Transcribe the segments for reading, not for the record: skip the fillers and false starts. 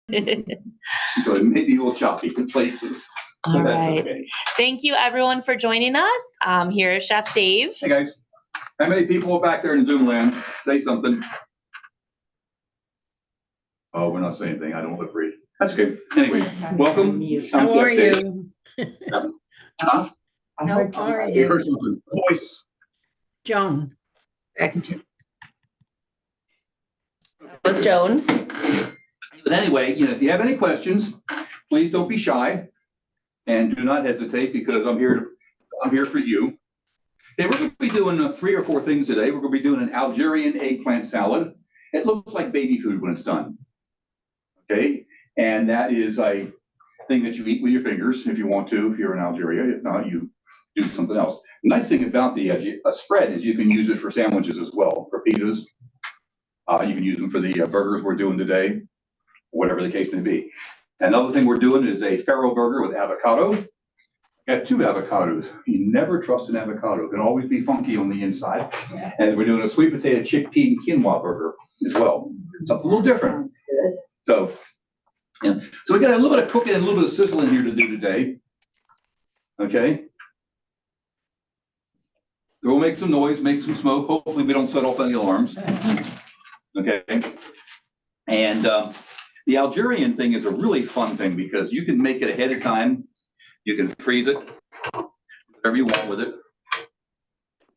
So it may be a little choppy in places. All right. Okay. Thank you, everyone, for joining us. Here is Chef Dave. Hey, guys. How many people are back there in Zoom land? Say something. Oh, we're not saying anything. I don't look great. That's good. Anyway, welcome. How are you? Huh? How are I you? heard something. Voice. Joan. With Joan. But anyway, if you have any questions, please don't be shy and do not hesitate because I'm here for you. Hey, we're going to be doing 3 or 4 things today. We're going to be doing an Algerian eggplant salad. It looks like baby food when it's done. Okay, and that is a thing that you eat with your fingers if you want to, if you're in Algeria. If not, you do something else. The nice thing about the spread is you can use it for sandwiches as well, for pizzas. You can use them for the burgers we're doing today, whatever the case may be. Another thing we're doing is a farro burger with avocado. Got 2 avocados. You never trust an avocado. It can always be funky on the inside. And we're doing a sweet potato chickpea and quinoa burger as well. Something a little different. So, yeah. So we got a little bit of cooking and a little bit of sizzling here to do today. Okay. So we'll make some noise, make some smoke. Hopefully we don't set off any alarms. Okay. And the Algerian thing is a really fun thing because you can make it ahead of time. You can freeze it, whatever you want with it.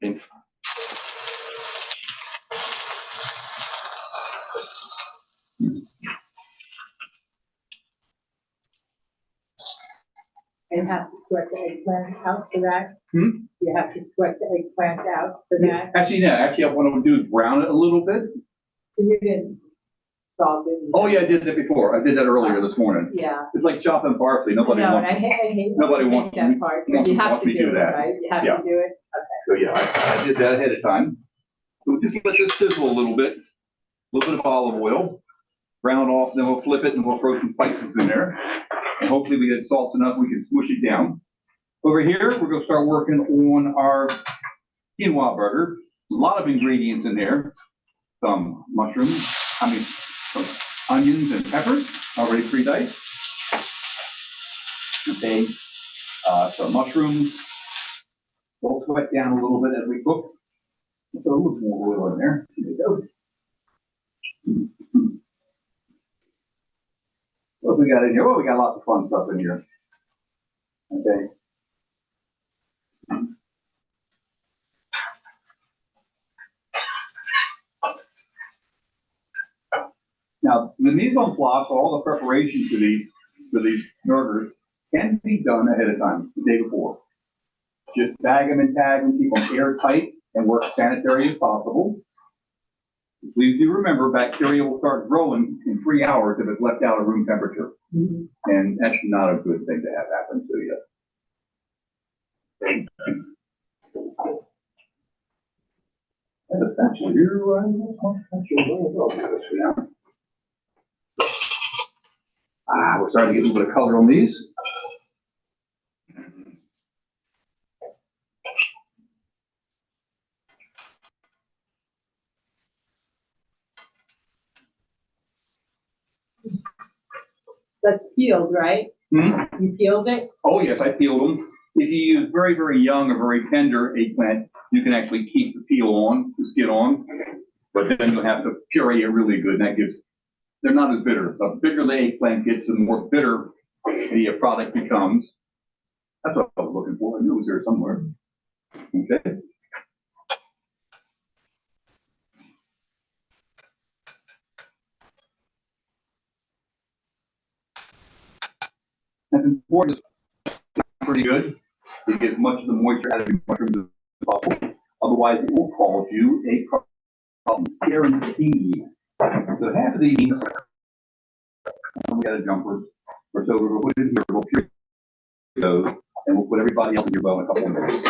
Okay. And have to sweat the eggplant out for that? Hmm? You have to sweat the eggplant out for that? Actually, what I'm gonna do is brown it a little bit. So you didn't salt it? Oh yeah, I did that before. I did that earlier this morning. Yeah. It's like chopping parsley. Nobody No, and wants. I hate Nobody wants that part, but you have to me to do do it, that. right? You have Yeah. to do it? So yeah, I did that ahead of time. So we'll just let this sizzle a little bit of olive oil, brown it off, then we'll flip it and we'll throw some spices in there. And hopefully we get salt enough we can smush it down. Over here, we're gonna start working on our quinoa burger. A lot of ingredients in there. Some mushrooms, some onions and peppers, already pre-diced. Okay, some mushrooms. We'll sweat down a little bit as we cook. Put a little more oil in there. There you go. What have we got in here? Well, we got lots of fun stuff in here. Okay. Now, the mise en place, all the preparation for these burgers can be done ahead of time, the day before. Just bag them and tag them, keep them airtight, and work sanitary as possible. Please do remember, bacteria will start growing in 3 hours if it's left out at room temperature. Mm-hmm. And that's not a good thing to have happen to you. And it's actually here, we're starting to get a little bit of color on these. That's peeled, right? Hmm? You peeled it? Oh yes, I peeled them. If you use very, very young or very tender eggplant, you can actually keep the peel on, the skin on, but then you'll have to puree it really good, and that gives, they're not as bitter. The bigger the eggplant gets, the more bitter the product becomes. That's what I was looking for. I knew it was there somewhere. Okay. That's important. Pretty good. You get as much of the moisture out of your mushrooms as possible. Otherwise, it will cause you a problem. Guaranteed. So half of these, we got a jumper. Or so we'll put it in here. We'll puree those, and we'll put everybody else in your bowl in a couple of minutes.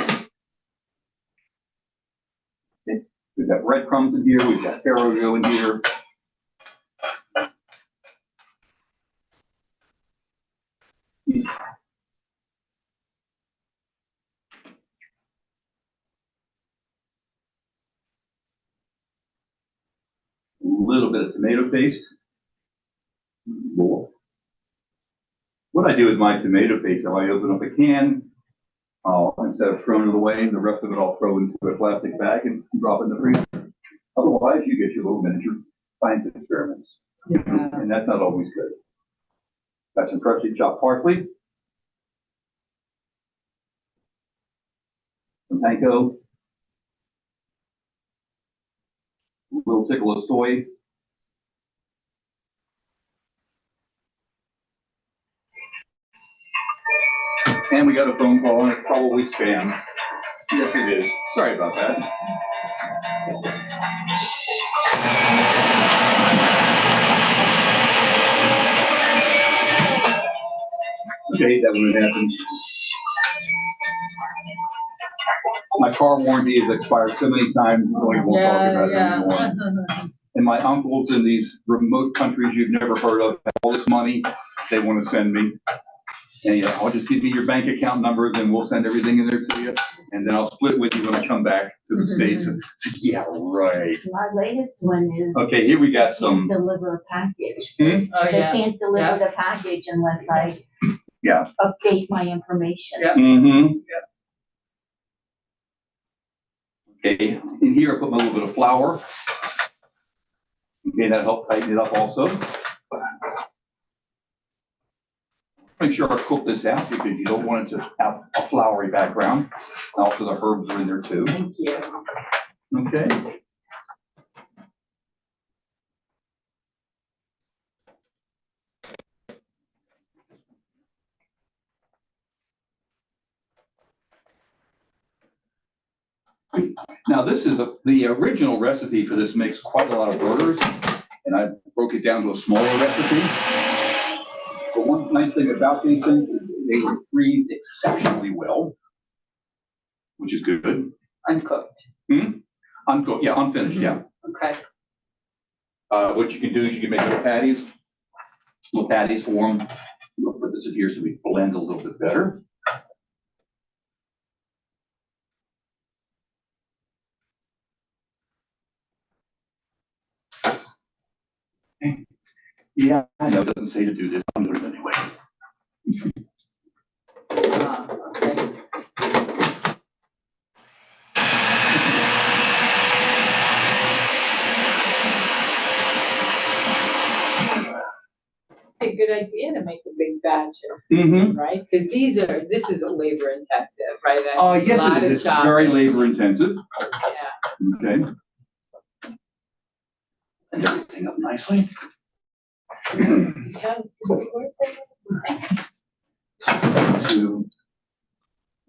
Okay. We've got breadcrumbs in here. We've got farro in here. A little bit of tomato paste. bowl. What I do with my tomato paste, I open up a can, instead of throwing it away, the rest of it I'll throw into a plastic bag and drop it in the freezer. Otherwise, you get your little miniature science experiments, and that's not always good. Got some freshly chopped parsley, some panko, a little tickle of soy, and we got a phone call, and it's probably spam. Yes, it is. Sorry about that. I hate that when it happens. My car warranty has expired so many times, we won't talk about it anymore. And my uncles in these remote countries you've never heard of have all this money they want to send me. And I'll just give you your bank account numbers and we'll send everything in there to you. And then I'll split with you when I come back to the States. And, yeah, right. My latest one is. Okay, here we got Can't some. deliver a package. Oh, They yeah. can't deliver the package unless I. Yeah. Update my information. Yeah. Mm-hmm. Okay, in here I put my little bit of flour. Okay, that helped tighten it up also. Make sure I cook this out because you don't want it to have a floury background. Also, the herbs are in there too. Thank you. Okay. Now, this is the original recipe for this makes quite a lot of burgers, and I broke it down to a smaller recipe. But one nice thing about these things is they will freeze exceptionally well, which is good. Uncooked. Uncooked, yeah, unfinished, yeah. Okay. What you can do is you can make little patties for them. We'll put this in here so we blend a little bit better. Yeah, I know it doesn't say to do this, I'm doing it anyway. Okay. A good idea to make a big batch of, Mm-hmm. right? Because this is a labor intensive, right? A Yes, lot it of is. It's very chopping. labor intensive. Yeah. Okay. And everything up nicely. Yeah. To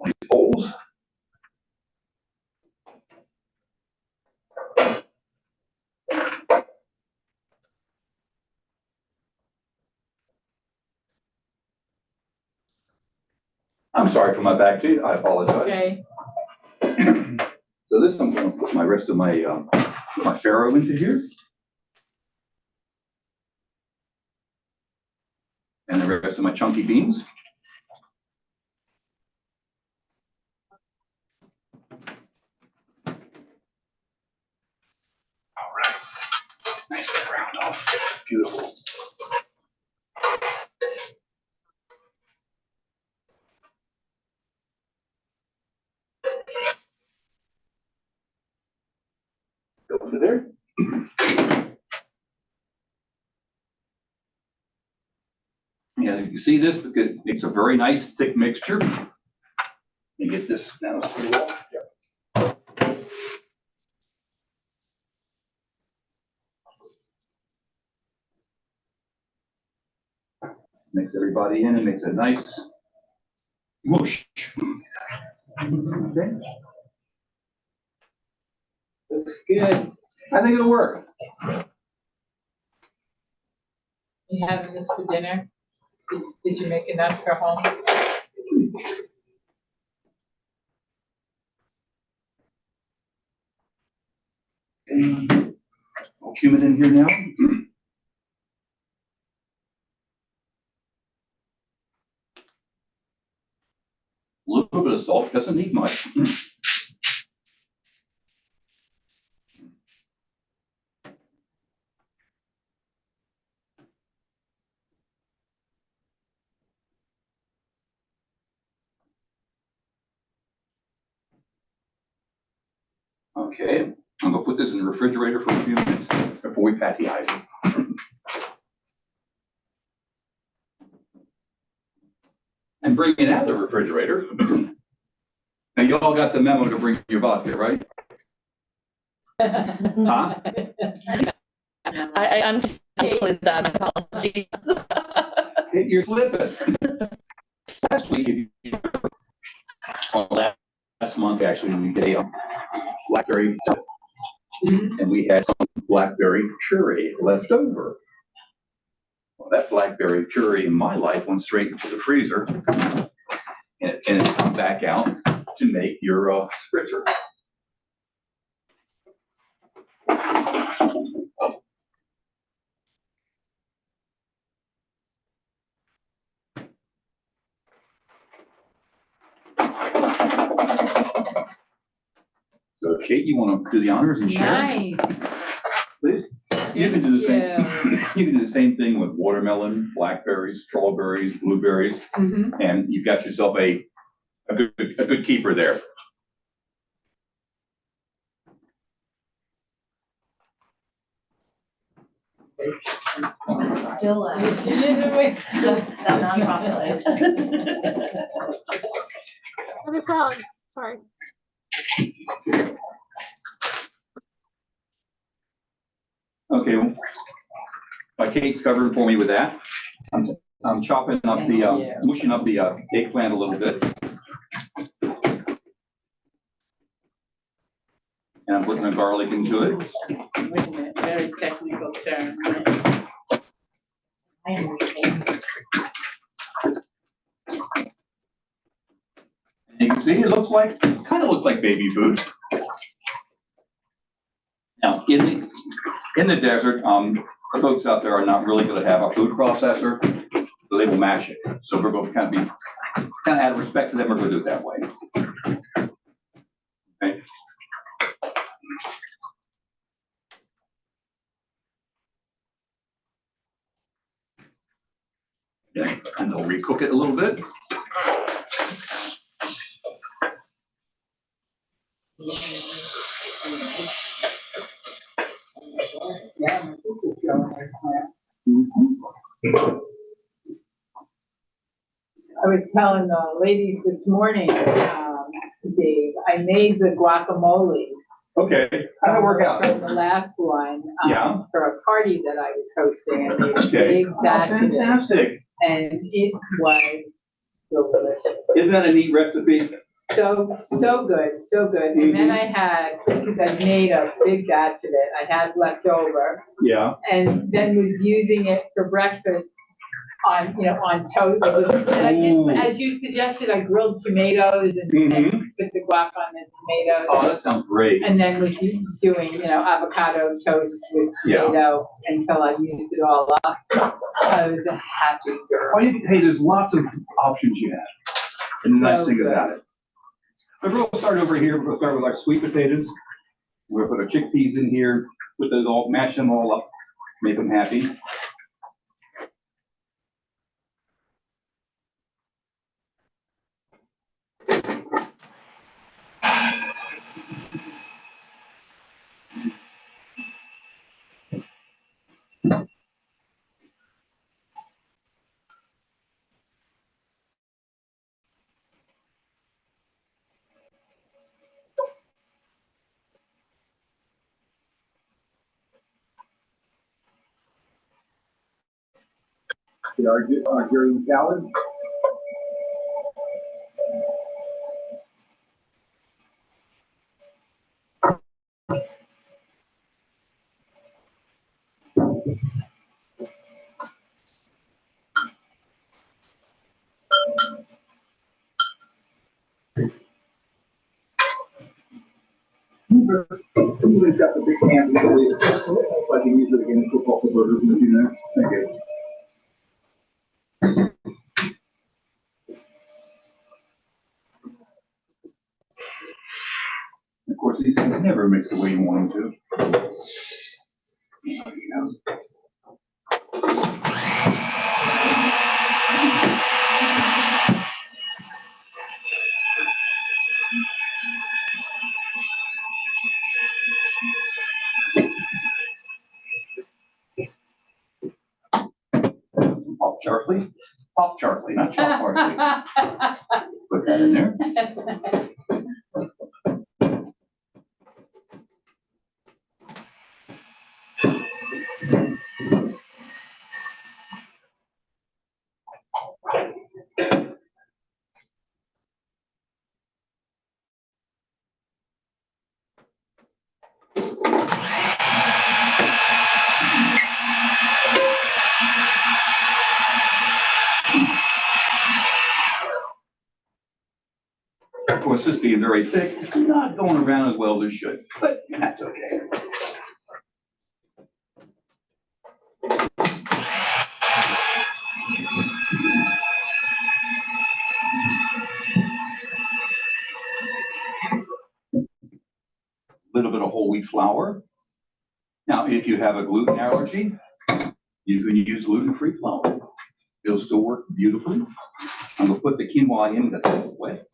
my bowls. I'm sorry for my back teeth. I apologize. Okay. So this, I'm going to put my rest of my my farro into here. And the rest of my chunky beans. All right. Nice and round off. Beautiful. Go into there. Yeah, you can see this because it's a very nice thick mixture. Let me get this now. Mix everybody in and makes a nice mush. Okay. Looks good. I think it'll work. You having this for dinner? Did you make enough for home? And I'll cumin in here now. A little bit of salt, doesn't need much. Okay, I'm gonna put this in the refrigerator for a few minutes before we pat the ice. And bring it out of the refrigerator. Now, you all got the memo to bring your vodka, right? Huh? I understand that. Apologies. You're slipping. Last week, last month, actually, we did a blackberry, and we had some blackberry puree left over. Well, that blackberry puree in my life went straight into the freezer, and it come back out to make your spritzer. So Kate, you want to do the honors and share? Nice. Please. You can do the same. Thank You can do the same thing with watermelon, blackberries, strawberries, blueberries, Mhm. and you've got yourself a good keeper there. Still, Yes, you did it. That's not properly. What is that? Sorry. Okay. My Kate's covering for me with that. I'm chopping up the, mushing up the eggplant a little bit. And I'm putting the garlic into it. Wait a minute, very technical term. I understand. And you can see, it kind of looks like baby food. Now, in the desert, the folks out there are not really gonna have a food processor, so they will mash it. So we're gonna kind of out of respect to them, we're gonna do it that way. Okay. Yeah, and they'll recook it a little bit. I was telling the ladies this morning, Dave, I made the guacamole. Okay, how'd it work out? From the last one, Yeah. for a party that I was hosting, and made a Okay. big batch of it, Fantastic. and it was so delicious. Isn't that a neat recipe? So good, so good. And then I had, because I made a big batch of it, I had left over, Yeah. and then was using it for breakfast on, on toast. And I Ooh. did, as you suggested, I grilled tomatoes and Mhm. put the guac on the tomatoes. Oh, that sounds great. And then was doing, avocado toast with Yeah. tomato until I used it all up. I was a happy girl. Hey, there's lots of options you have. And the nice So thing good. about it. But we'll start over here. We'll start with our sweet potatoes. We'll put our chickpeas in here, put those all, mash them all up, make them happy. Our Algerian salad. We've got the big can, so I can use it again for football burgers in a few minutes. Thank you. Of course, these things never mix the way you want them to. Charlie. Pop Charlie, not Chop Charlie. Put that in there. Of course, this being very thick, it's not going around as well as it should, but that's okay. Little bit of whole wheat flour. Now, if you have a gluten allergy, you can use gluten-free flour. It'll still work beautifully. I'm gonna put the quinoa in that's a little wet.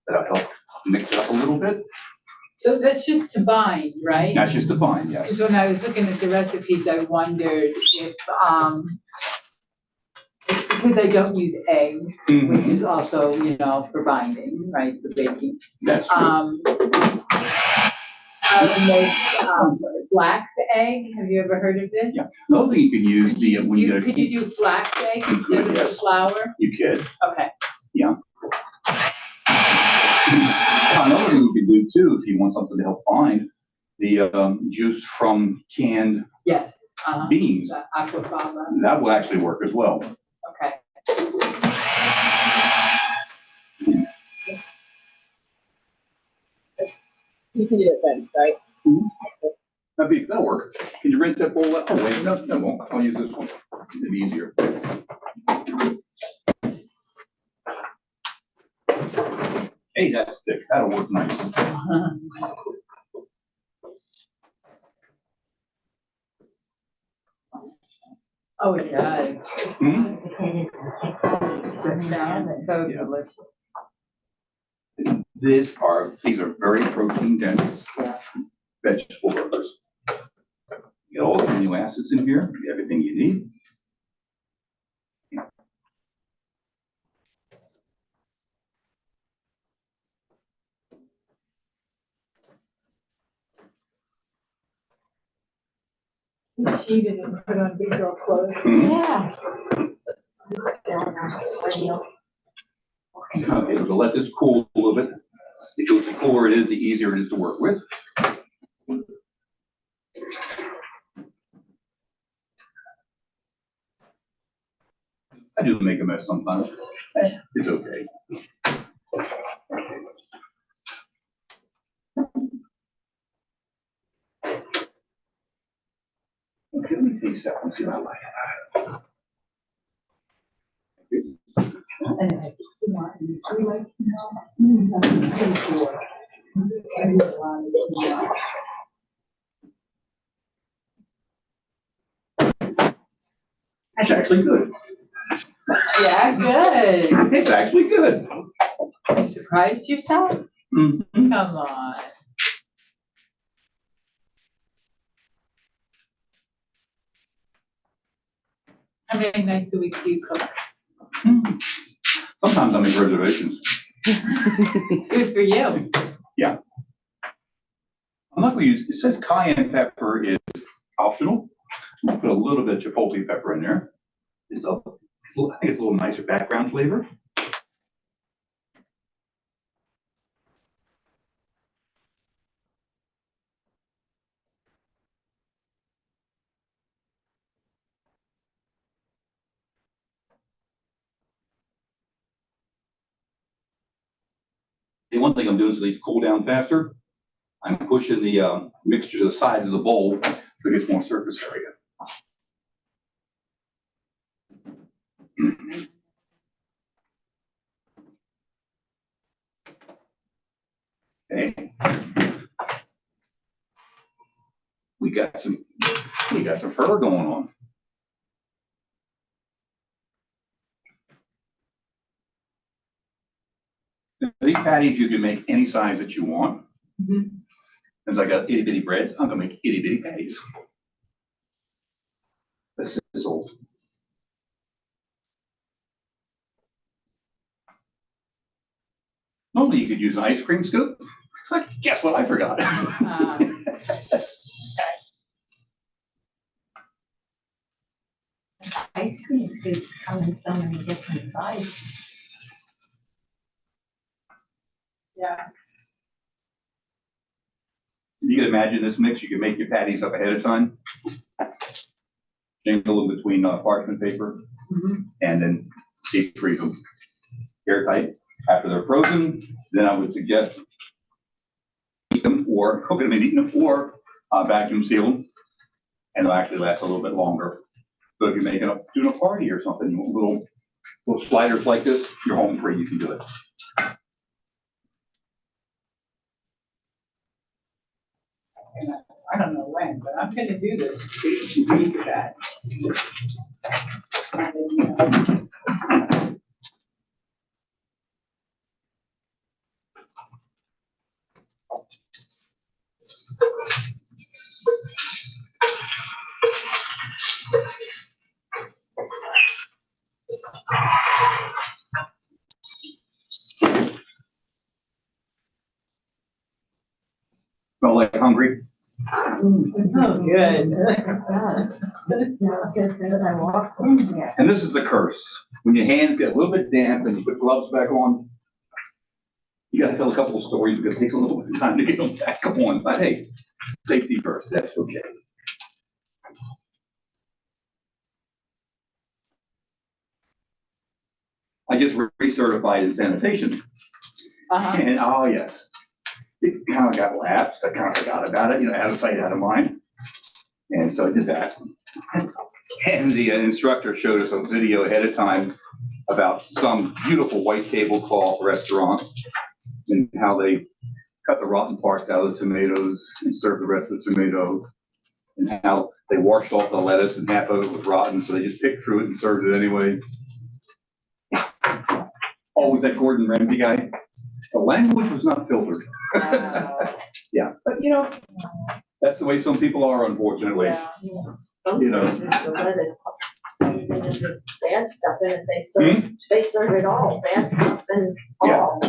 That'll help mix it up a little bit. So that's just to bind, right? That's just to bind, yes. Because when I was looking at the recipes, I wondered if, because I don't use eggs, which is also, you know, for binding, right, for baking. That's true. How to make, flax egg, have you ever heard of this? Yeah. Another thing you can use when you get Could you do flax egg You instead could, of the yes. flour? You could. Okay. Another thing you can do too, if you want something to help bind, the juice from canned Yes. beans, The aquafaba, that will actually work as well. okay. You can do it then, right? That'll work. Can you rinse that bowl out? Oh, wait, no, that won't. I'll use this one. It'll be easier. Hey, that's thick. That'll work nice. Oh, it does. Hmm? Sounds so Yeah. delicious. These are very protein dense vegetable burgers. You get all the amino acids in here, everything you need. She didn't put on big girl clothes. Yeah. Okay, so let this cool a little bit. The cooler it is, the easier it is to work with. I do make a mess sometimes. It's okay. Okay, let me taste that one, see what I like. And I said, "Come on, you like, I'm pretty sure. I eat a lot of quinoa. It's actually good. Yeah, good. It's actually good. You surprised yourself? Mhm. Come on. How many nights a week do you cook? Sometimes I make reservations. Good for you. I'm not gonna use, it says cayenne pepper is optional. I'm gonna put a little bit of chipotle pepper in there. I think it's a little nicer background flavor. The one thing I'm doing so these cool down faster, I'm pushing the mixture to the sides of the bowl so it gets more surface area. Okay. We got some fur going on. These patties, you can make any size that you want. Mhm. Since I got itty bitty bread, I'm gonna make itty bitty patties. This is old. Only you could use an ice cream scoop. But guess what I forgot? Ice cream scoops coming so many different sizes. Yeah. You can imagine this mix, you can make your patties up ahead of time. Jingle them between parchment paper and then deep freeze them airtight. After they're frozen, then I would suggest eat them or cook them and eat them or vacuum seal them. And they'll actually last a little bit longer. So if you're doing a party or something, you want little sliders like this, you're home free, you can do it. I don't know when, but I'm gonna do this. Read that. Smell like hungry? Oh, good. It's not just as I walk in here. And this is the curse. When your hands get a little bit damp and you put gloves back on, you gotta tell a couple of stories because it takes a little bit of time to get them back on. But hey, safety first, that's okay. I just recertified in sanitation. And oh, yes, it kind of got lapsed. I kind of forgot about it, out of sight, out of mind. And so I did that. And the instructor showed us a video ahead of time about some beautiful white tablecloth restaurant and how they cut the rotten parts out of the tomatoes and served the rest of the tomatoes, and how they washed off the lettuce and half of it was rotten, so they just picked through it and served it anyway. Always that Gordon Ramsay guy. The language was not filtered. Yeah, but that's the way some people are, unfortunately. You know. The lettuce, the bad stuff in it, they serve it all, bad stuff and all.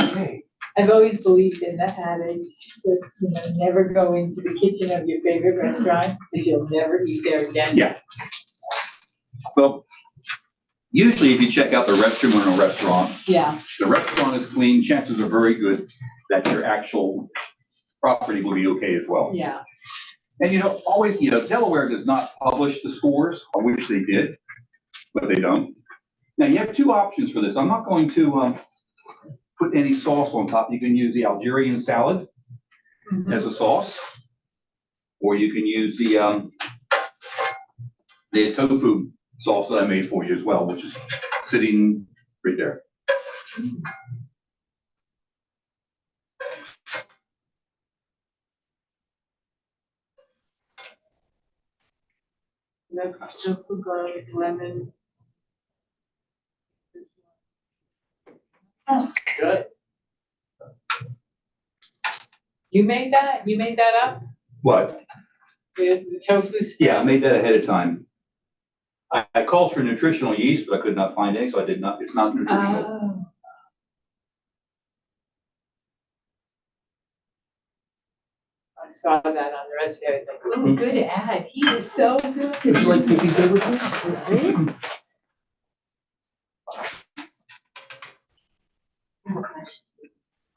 Okay. I've always believed in the adage that, never go into the kitchen of your favorite restaurant because you'll never eat there again. Yeah. Well, usually if you check out the restroom in a restaurant, Yeah. the restaurant is clean, chances are very good that your actual property will be okay as well. Yeah. And always, Delaware does not publish the scores. I wish they did, but they don't. Now you have two options for this. I'm not going to put any sauce on top. You can use the Algerian salad as a sauce, or you can use the tofu sauce that I made for you as well, which is sitting right there. The tofu garlic lemon. Oh, good. You made that? You made that up? What? The tofu spread? Yeah, I made that ahead of time. I called for nutritional yeast, but I could not find any, so I did not. It's not nutritional. Oh. I saw that on the recipe. I was like, oh, good ad. He is so good. Would you like cookies over here?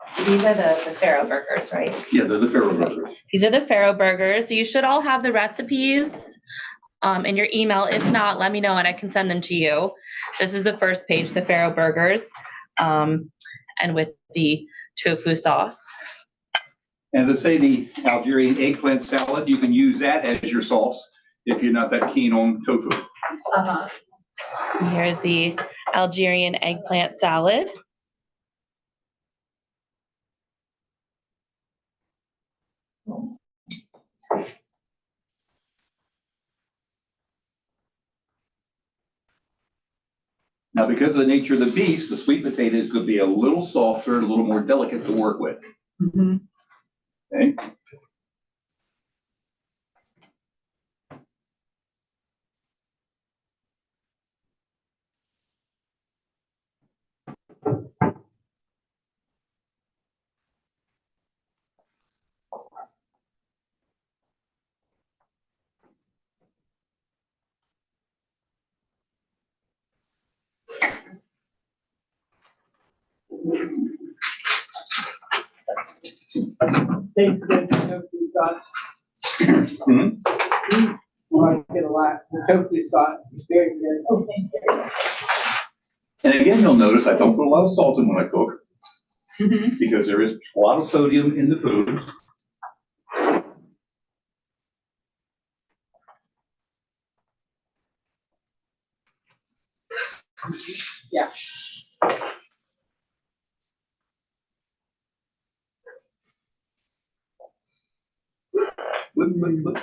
So these are the Faro burgers, right? Yeah, they're the Faro burgers. These are the Faro burgers. You should all have the recipes in your email. If not, let me know and I can send them to you. This is the first page, the Faro burgers, and with the tofu sauce. And to say the Algerian eggplant salad, you can use that as your sauce if you're not that keen on tofu. Uh-huh. And here's the Algerian eggplant salad. Now, because of the nature of the beast, the sweet potatoes could be a little softer, a little more delicate to work with. Mhm. Okay? Tastes good, the tofu sauce. Hmm? I like it a lot. The tofu sauce is very good. Oh, thank you. And again, you'll notice I don't put a lot of salt in when I cook Mhm. because there is a lot of sodium in the food. Yeah. Look.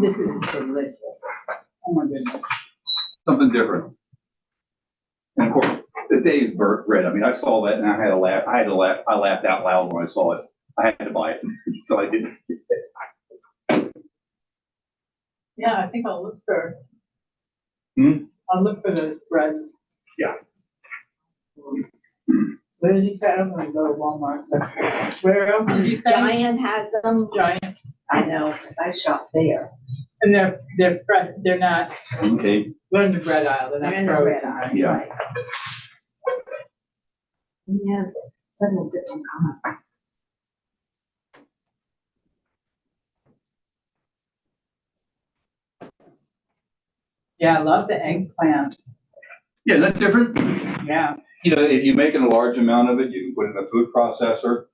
This is delicious. Oh my goodness. Something different. And of course, the Dave's bread, I mean, I saw that and I had to laugh, I laughed out loud when I saw it. I had to buy it, so I did. Yeah, I think I'll look for. Hmm? I'll look for the bread. Yeah. Where did you say? I'm gonna go to Walmart. Where else did you say? Giant has them. Giant. I know, 'cause I shop there. And they're fresh, they're not, Okay, they're in the bread aisle, they're They're not in the red frozen, eye. right? yeah. Right. Yeah, several different kinds. Yeah, I love the eggplant. Yeah, that's different. Yeah. You know, if you're making a large amount of it, you can put it in a food processor.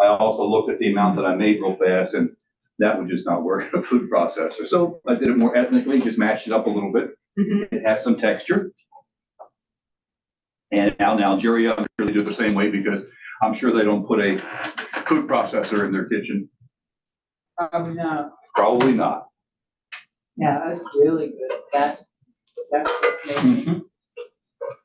I also looked at the amount that I made real fast and that would just not work in a food processor. So I did it more ethnically, just matched it up a little bit. Mhm. It has some texture. And out in Algeria, I'm sure they do it the same way because I'm sure they don't put a food processor in their kitchen. No, Probably not. yeah, that's really good. That's amazing. Mhm.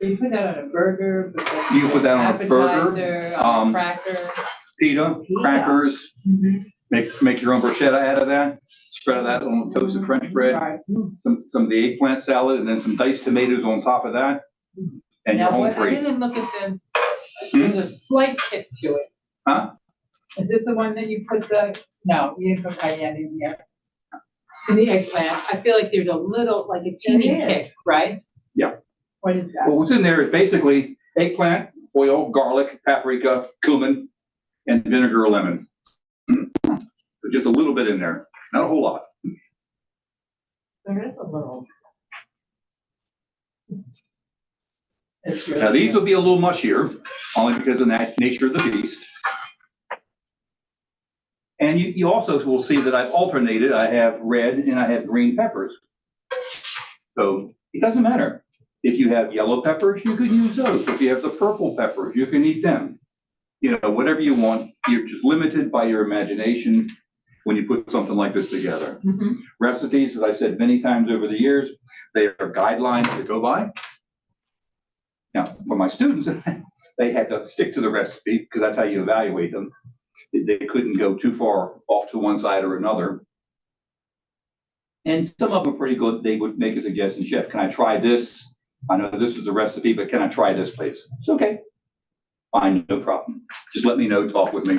You put that on a burger, put that. You can put that on a burger, Appetizer, on um, a cracker. Pita, crackers, Mhm. make your own bruschetta out of that. Spread that on toasted French bread, Right. some of the eggplant salad, and then some diced tomatoes on top of that. And you're Now, home what, I free. didn't look at there's a slight tip to it. Huh? Is this the one that you put no, you didn't put cayenne in here. In the eggplant, I feel like there's a little, like a teeny There is. kick, right? Yeah. What is that? Well, what's in there is basically eggplant, oil, garlic, paprika, cumin, and vinegar or lemon. So just a little bit in there, not a whole lot. There is a little. It's really Now, these good. will be a little mushier, only because of the nature of the beast. And you also will see that I've alternated. I have red and I have green peppers. So it doesn't matter. If you have yellow peppers, you can use those. If you have the purple peppers, you can eat them. You know, whatever you want. You're just limited by your imagination when you put something like this together. Mhm. Recipes, as I've said many times over the years, they are guidelines to go by. Now, for my students, they had to stick to the recipe because that's how you evaluate them. They couldn't go too far off to one side or another. And some of them are pretty good. They would make a suggestion, chef, can I try this? I know this is a recipe, but can I try this, please? It's okay. Fine, no problem. Just let me know, talk with me.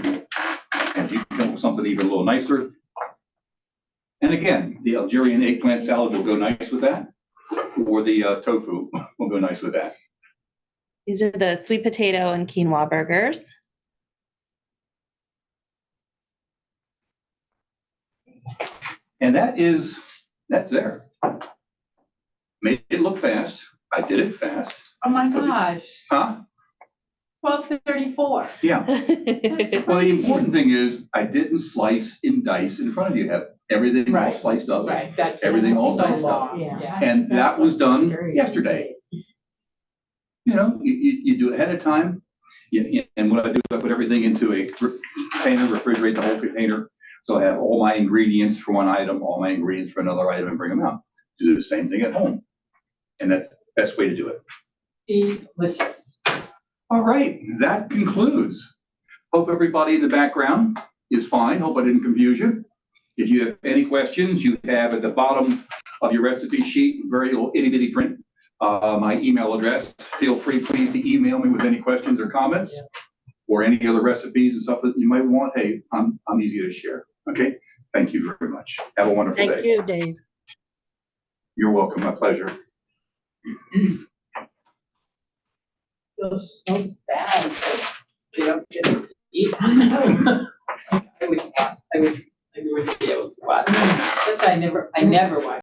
And if you can come up with something even a little nicer. And again, the Algerian eggplant salad will go nice with that. Or the tofu will go nice with that. These are the sweet potato and quinoa burgers. And that's there. Made it look fast. I did it fast. Oh my gosh, Huh? 12:34. Yeah. Well, the important thing is I didn't slice and dice in front of you. You have everything all Right. sliced up. Right, that's. Everything all so diced up. long. Yeah. And that was done yesterday. You know, you do it ahead of time. And what I do is I put everything into a container, refrigerate the whole container. So I have all my ingredients for one item, all my ingredients for another item, and bring them out. Do the same thing at home. And that's the best way to do it. Delicious. All right, that concludes. Hope everybody in the background is fine. Hope I didn't confuse you. If you have any questions, you have at the bottom of your recipe sheet, very little itty bitty print, my email address. Feel free, please, to email me with any questions or comments or any other recipes and stuff that you might want. Hey, I'm easy to share. Okay, thank you very much. Have a wonderful Thank day. you, Dave. You're welcome. My pleasure. Feels so bad. That they don't get to eat. I would not be able to watch. That's why I never watch.